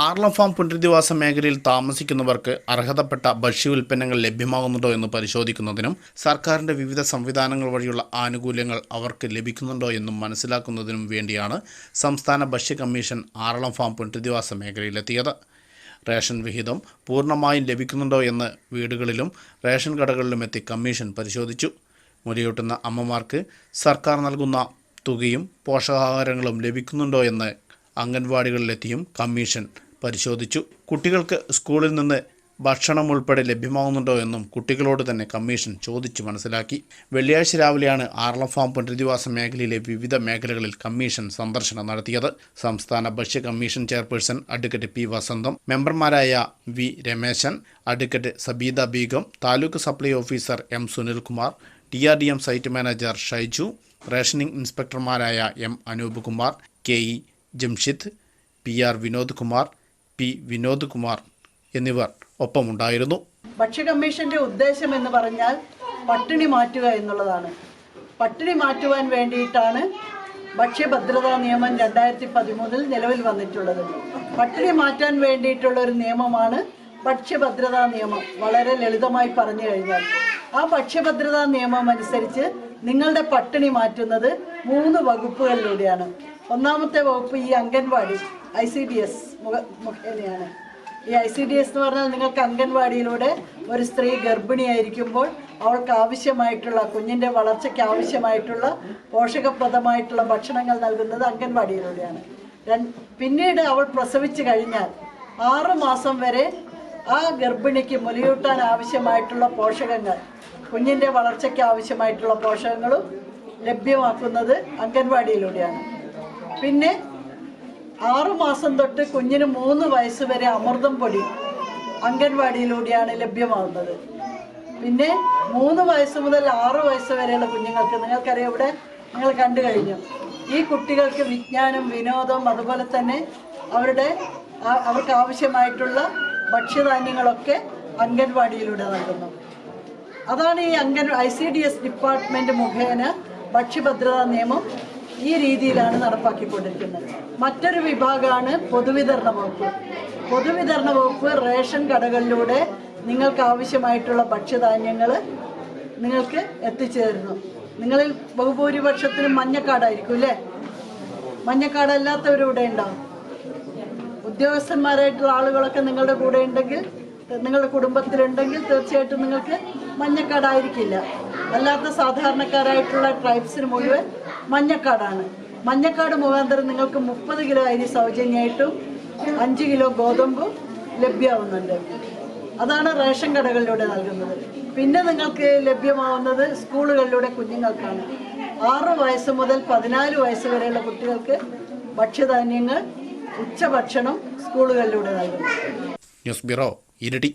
Aralam farm പുനരധിവാസ മേഖലയിൽ താമസിക്കുന്നവർക്ക് അർഹതപ്പെട്ട ഭക്ഷ്യ ഉൽപ്പന്നങ്ങൾ ലഭ്യമാകുന്നുണ്ടോ എന്ന് പരിശോധിക്കുന്നതിനും സർക്കാരിൻ്റെ വിവിധ സംവിധാനങ്ങൾ വഴിയുള്ള ആനുകൂല്യങ്ങൾ അവർക്ക് ലഭിക്കുന്നുണ്ടോ എന്നും മനസ്സിലാക്കുന്നതിനും വേണ്ടിയാണ് സംസ്ഥാന ഭക്ഷ്യ കമ്മീഷൻ ആർളം ഫാം പുനരധിവാസ മേഖലയിലെത്തിയത്. റേഷൻ വിഹിതം പൂർണ്ണമായും ലഭിക്കുന്നുണ്ടോ എന്ന് വീടുകളിലും റേഷൻ കടകളിലുമെത്തി കമ്മീഷൻ പരിശോധിച്ചു. മുലയൂട്ടുന്ന അമ്മമാർക്ക് സർക്കാർ നൽകുന്ന തുകയും പോഷകാഹാരങ്ങളും ലഭിക്കുന്നുണ്ടോ എന്ന് അംഗൻവാടികളിലെത്തിയും കമ്മീഷൻ പരിശോധിച്ചു. കുട്ടികൾക്ക് സ്കൂളിൽ നിന്ന് ഭക്ഷണം ഉൾപ്പെടെ ലഭ്യമാകുന്നുണ്ടോ എന്നും കുട്ടികളോട് തന്നെ കമ്മീഷൻ ചോദിച്ചു മനസ്സിലാക്കി. വെള്ളിയാഴ്ച രാവിലെയാണ് ആർളം ഫാം പുനരധിവാസ മേഖലയിലെ വിവിധ മേഖലകളിൽ കമ്മീഷൻ സന്ദർശനം നടത്തിയത്. സംസ്ഥാന ഭക്ഷ്യ commission chairperson advocate P Vasantham, മെമ്പർമാരായ V Rameshan, advocate Sabeeda Beegum, taluk supply officer M Sunilkumar, TRDM site manager Shaiju, rationing ഇൻസ്പെക്ടർമാരായ M Anoop Kumar, KE Jamshid, PR Vinod Kumar, P Vinod Kumar എന്നിവർ ഒപ്പമുണ്ടായിരുന്നു. ഭക്ഷ്യ കമ്മീഷന്റെ ഉദ്ദേശം എന്ന് പറഞ്ഞാൽ പട്ടിണി മാറ്റുക എന്നുള്ളതാണ്. പട്ടിണി മാറ്റുവാൻ വേണ്ടിയിട്ടാണ് ഭക്ഷ്യഭദ്രതാ നിയമം 2013 നിലവിൽ വന്നിട്ടുള്ളത്. പട്ടിണി മാറ്റാൻ വേണ്ടിയിട്ടുള്ള ഒരു നിയമമാണ് ഭക്ഷ്യഭദ്രതാ നിയമം. വളരെ ലളിതമായി പറഞ്ഞു കഴിഞ്ഞാൽ ആ ഭക്ഷ്യഭദ്രതാ നിയമം അനുസരിച്ച് നിങ്ങളുടെ പട്ടിണി മാറ്റുന്നത് 3 വകുപ്പുകളിലൂടെയാണ്. ഒന്നാമത്തെ വകുപ്പ് ഈ അംഗൻവാടി ICDS മുഖേനയാണ്. ഈ ICDS എന്ന് പറഞ്ഞാൽ നിങ്ങൾക്ക് അംഗൻവാടിയിലൂടെ ഒരു സ്ത്രീ ഗർഭിണിയായിരിക്കുമ്പോൾ അവൾക്ക് ആവശ്യമായിട്ടുള്ള കുഞ്ഞിൻ്റെ വളർച്ചയ്ക്ക് ആവശ്യമായിട്ടുള്ള പോഷകപ്രദമായിട്ടുള്ള ഭക്ഷണങ്ങൾ നൽകുന്നത് അംഗൻവാടിയിലൂടെയാണ്. പിന്നീട് അവൾ പ്രസവിച്ചു കഴിഞ്ഞാൽ 6 മാസം വരെ ആ ഗർഭിണിക്ക് മുലയൂട്ടാൻ ആവശ്യമായിട്ടുള്ള പോഷകങ്ങൾ, കുഞ്ഞിൻ്റെ വളർച്ചയ്ക്ക് ആവശ്യമായിട്ടുള്ള പോഷകങ്ങളും ലഭ്യമാക്കുന്നത് അംഗൻവാടിയിലൂടെയാണ്. പിന്നെ 6 മാസം തൊട്ട് കുഞ്ഞിന് 3 വയസ്സ് വരെ അമൃതം പൊടി അംഗൻവാടിയിലൂടെയാണ് ലഭ്യമാകുന്നത്. പിന്നെ 3 വയസ്സ് മുതൽ 6 വയസ്സ് വരെയുള്ള കുഞ്ഞുങ്ങൾക്ക്, നിങ്ങൾക്കറിയാം, ഇവിടെ നിങ്ങൾ കണ്ടു കഴിഞ്ഞു, ഈ കുട്ടികൾക്ക് വിജ്ഞാനം, വിനോദം, അതുപോലെ തന്നെ അവർക്ക് ആവശ്യമായിട്ടുള്ള ഭക്ഷ്യധാന്യങ്ങളൊക്കെ അംഗൻവാടിയിലൂടെ നൽകുന്നു. അതാണ് ഈ ICDS ഡിപ്പാർട്ട്മെൻറ്റ് മുഖേന ഭക്ഷ്യഭദ്രതാ നിയമം ഈ രീതിയിലാണ് നടപ്പാക്കിക്കൊണ്ടിരിക്കുന്നത്. മറ്റൊരു വിഭാഗമാണ് പൊതുവിതരണ വകുപ്പ്. പൊതുവിതരണ വകുപ്പ് റേഷൻ കടകളിലൂടെ നിങ്ങൾക്ക് ആവശ്യമായിട്ടുള്ള ഭക്ഷ്യധാന്യങ്ങൾ നിങ്ങൾക്ക് എത്തിച്ചേരുന്നു. നിങ്ങളിൽ ബഹുഭൂരിപക്ഷത്തിനും മഞ്ഞക്കാർഡായിരിക്കും അല്ലേ? മഞ്ഞക്കാർഡല്ലാത്തവരിവിടെ ഉണ്ടാവും. ഉദ്യോഗസ്ഥന്മാരായിട്ടുള്ള ആളുകളൊക്കെ നിങ്ങളുടെ കൂടെ ഉണ്ടെങ്കിൽ, നിങ്ങളുടെ കുടുംബത്തിലുണ്ടെങ്കിൽ തീർച്ചയായിട്ടും നിങ്ങൾക്ക് മഞ്ഞക്കാർഡായിരിക്കില്ല. അല്ലാത്ത സാധാരണക്കാരായിട്ടുള്ള ട്രൈബ്സിന് മുഴുവൻ മഞ്ഞക്കാർഡാണ്. മഞ്ഞക്കാർഡ് മുഖാന്തരം നിങ്ങൾക്ക് 30 കിലോ അരി സൗജന്യമായിട്ടും 5 കിലോ ഗോതമ്പും ലഭ്യമാവുന്നുണ്ട്. അതാണ് റേഷൻ കടകളിലൂടെ നൽകുന്നത്. പിന്നെ നിങ്ങൾക്ക് ലഭ്യമാവുന്നത് സ്കൂളുകളിലൂടെ കുഞ്ഞുങ്ങൾക്കാണ്. 6 വയസ്സ് മുതൽ 14 വയസ്സ് വരെയുള്ള കുട്ടികൾക്ക് ഭക്ഷ്യധാന്യങ്ങൾ, ഉച്ചഭക്ഷണം സ്കൂളുകളിലൂടെ നൽകുന്നു. News bureau, Iritty.